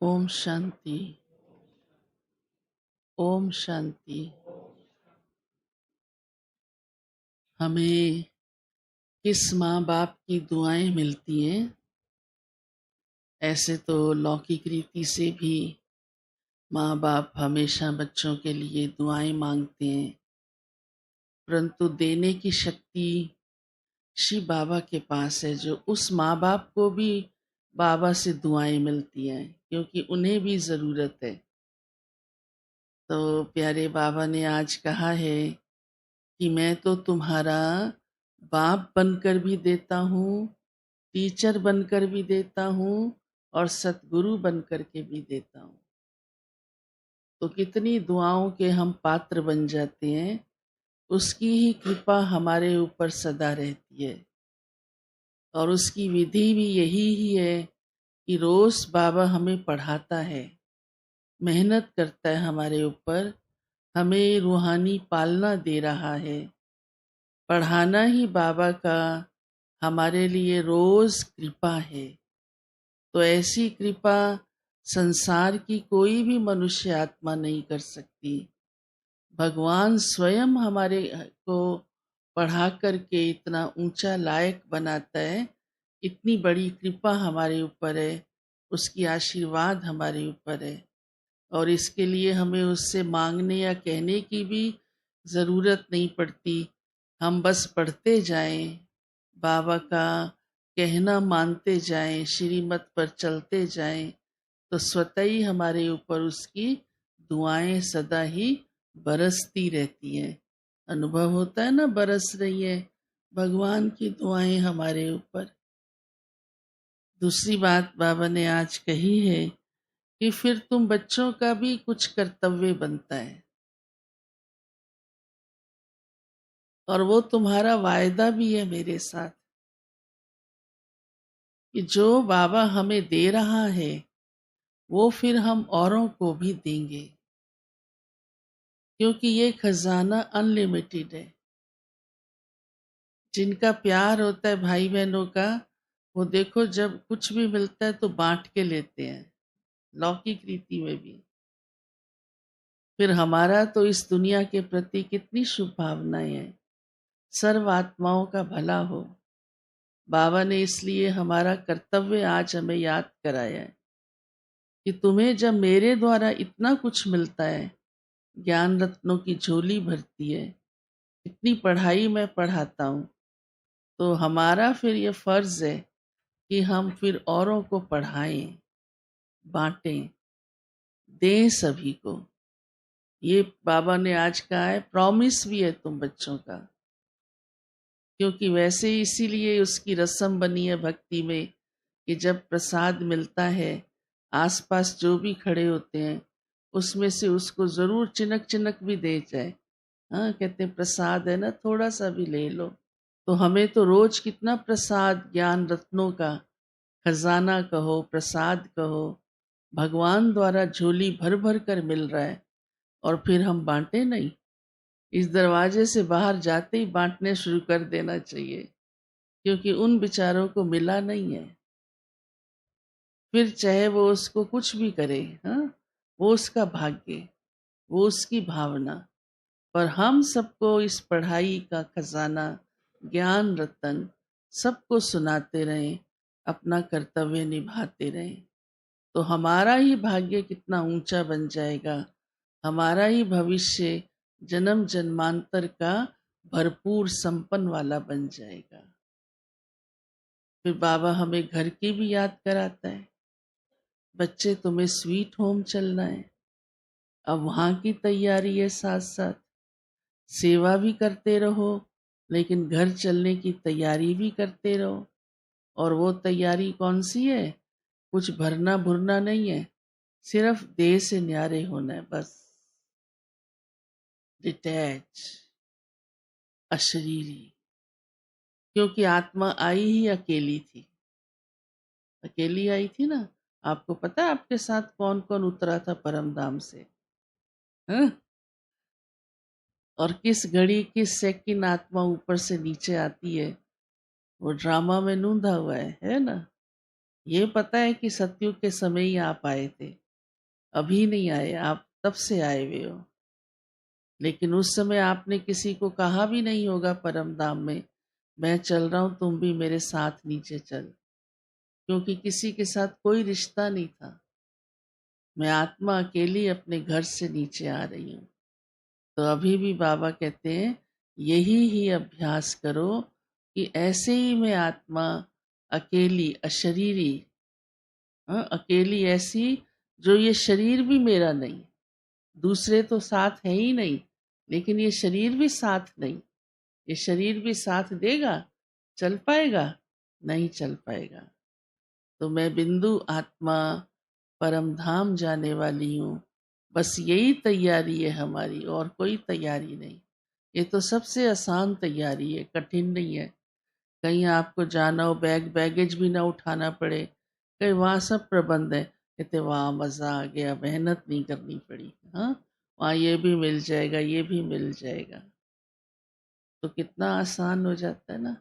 ओम शांति। ओम शांति। हमें किस माँ बाप की दुआएं मिलती हैं? ऐसे तो लौकिक रीति से भी माँ बाप हमेशा बच्चों के लिए दुआएं मांगते हैं, परंतु देने की शक्ति शिव बाबा के पास है, जो उस माँ बाप को भी बाबा से दुआएं मिलती हैं, क्योंकि उन्हें भी जरूरत है। तो प्यारे बाबा ने आज कहा है कि मैं तो तुम्हारा बाप बनकर भी देता हूँ, टीचर बनकर भी देता हूँ और सतगुरु बनकर के भी देता हूँ। तो कितनी दुआओं के हम पात्र बन जाते हैं, उसकी ही कृपा हमारे ऊपर सदा रहती है। और उसकी विधि भी यही ही है कि रोज बाबा हमें पढ़ाता है, मेहनत करता है हमारे ऊपर, हमें रूहानी पालना दे रहा है। पढ़ाना ही बाबा का हमारे लिए रोज कृपा है। तो ऐसी कृपा संसार की कोई भी मनुष्य आत्मा नहीं कर सकती। भगवान स्वयं हमारे को पढ़ा करके इतना ऊंचा लायक बनाता है। इतनी बड़ी कृपा हमारे ऊपर है, उसकी आशीर्वाद हमारे ऊपर है। और इसके लिए हमें उससे मांगने या कहने की भी जरूरत नहीं पड़ती। हम बस पढ़ते जाएं, बाबा का कहना मानते जाएं, श्रीमत पर चलते जाएं, तो स्वतः ही हमारे ऊपर उसकी दुआएं सदा ही बरसती रहती हैं। अनुभव होता है ना, बरस रही है भगवान की दुआएं हमारे ऊपर। दूसरी बात बाबा ने आज कही है कि फिर तुम बच्चों का भी कुछ कर्तव्य बनता है, और वो तुम्हारा वायदा भी है मेरे साथ कि जो बाबा हमें दे रहा है वो फिर हम औरों को भी देंगे, क्योंकि ये खजाना अनलिमिटेड है। जिनका प्यार होता है भाई बहनों का, वो देखो जब कुछ भी मिलता है तो बांट के लेते हैं, लौकिक रीति में भी। फिर हमारा तो इस दुनिया के प्रति कितनी शुभ भावनाएं हैं, सर्व आत्माओं का भला हो। बाबा ने इसलिए हमारा कर्तव्य आज हमें याद कराया है कि तुम्हें जब मेरे द्वारा इतना कुछ मिलता है, ज्ञान रत्नों की झोली भरती है, इतनी पढ़ाई मैं पढ़ाता हूँ, तो हमारा फिर ये फर्ज है कि हम फिर औरों को पढ़ाएं, बांटें, दें सभी को। ये बाबा ने आज कहा है, प्रॉमिस भी है तुम बच्चों का। क्योंकि वैसे ही इसीलिए उसकी रस्म बनी है भक्ति में कि जब प्रसाद मिलता है, आसपास जो भी खड़े होते हैं उसमें से उसको जरूर चिनक चिनक भी दे जाए। हाँ, कहते हैं प्रसाद है ना, थोड़ा सा भी ले लो। तो हमें तो रोज कितना प्रसाद, ज्ञान रत्नों का खजाना कहो, प्रसाद कहो, भगवान द्वारा झोली भर भर कर मिल रहा है, और फिर हम बांटे नहीं। इस दरवाजे से बाहर जाते ही बांटने शुरू कर देना चाहिए, क्योंकि उन बेचारों को मिला नहीं है। फिर चाहे वो उसको कुछ भी करे, हाँ, वो उसका भाग्य, वो उसकी भावना। पर हम सबको इस पढ़ाई का खजाना, ज्ञान रतन सबको सुनाते रहें, अपना कर्तव्य निभाते रहें, तो हमारा ही भाग्य कितना ऊंचा बन जाएगा। हमारा ही भविष्य जन्म जन्मांतर का भरपूर संपन्न वाला बन जाएगा। फिर बाबा हमें घर की भी याद कराता है, बच्चे तुम्हें स्वीट होम चलना है। अब वहाँ की तैयारी है, साथ साथ सेवा भी करते रहो, लेकिन घर चलने की तैयारी भी करते रहो। और वो तैयारी कौन सी है? कुछ भरना भुरना नहीं है, सिर्फ देह से न्यारे होना है बस। डिटैच, अशरीरी। क्योंकि आत्मा आई ही अकेली थी, अकेली आई थी ना। आपको पता है आपके साथ कौन कौन उतरा था परम धाम से? हाँ? और किस घड़ी किस सेकंड आत्मा ऊपर से नीचे आती है, वो ड्रामा में नूंदा हुआ है ना। ये पता है कि सतयुग के समय ही आप आए थे, अभी नहीं आए, आप तब से आए हुए हो। लेकिन उस समय आपने किसी को कहा भी नहीं होगा परम धाम में, मैं चल रहा हूं, तुम भी मेरे साथ नीचे चल, क्योंकि किसी के साथ कोई रिश्ता नहीं था। मैं आत्मा अकेली अपने घर से नीचे आ रही हूँ। तो अभी भी बाबा कहते हैं, यही ही अभ्यास करो कि ऐसे ही मैं आत्मा अकेली अशरीरी, हाँ, अकेली ऐसी जो ये शरीर भी मेरा नहीं, दूसरे तो साथ है ही नहीं, लेकिन ये शरीर भी साथ नहीं। ये शरीर भी साथ देगा, चल पाएगा? नहीं चल पाएगा। तो मैं बिंदु आत्मा परम धाम जाने वाली हूँ, बस यही तैयारी है हमारी, और कोई तैयारी नहीं। ये तो सबसे आसान तैयारी है, कठिन नहीं है। कहीं आपको जाना हो, बैगेज भी ना उठाना पड़े, कहीं वहाँ सब प्रबंध है, कहते वहाँ मज़ा आ गया, मेहनत नहीं करनी पड़ी। हाँ, वहाँ ये भी मिल जाएगा, ये भी मिल जाएगा, तो कितना आसान हो जाता है ना।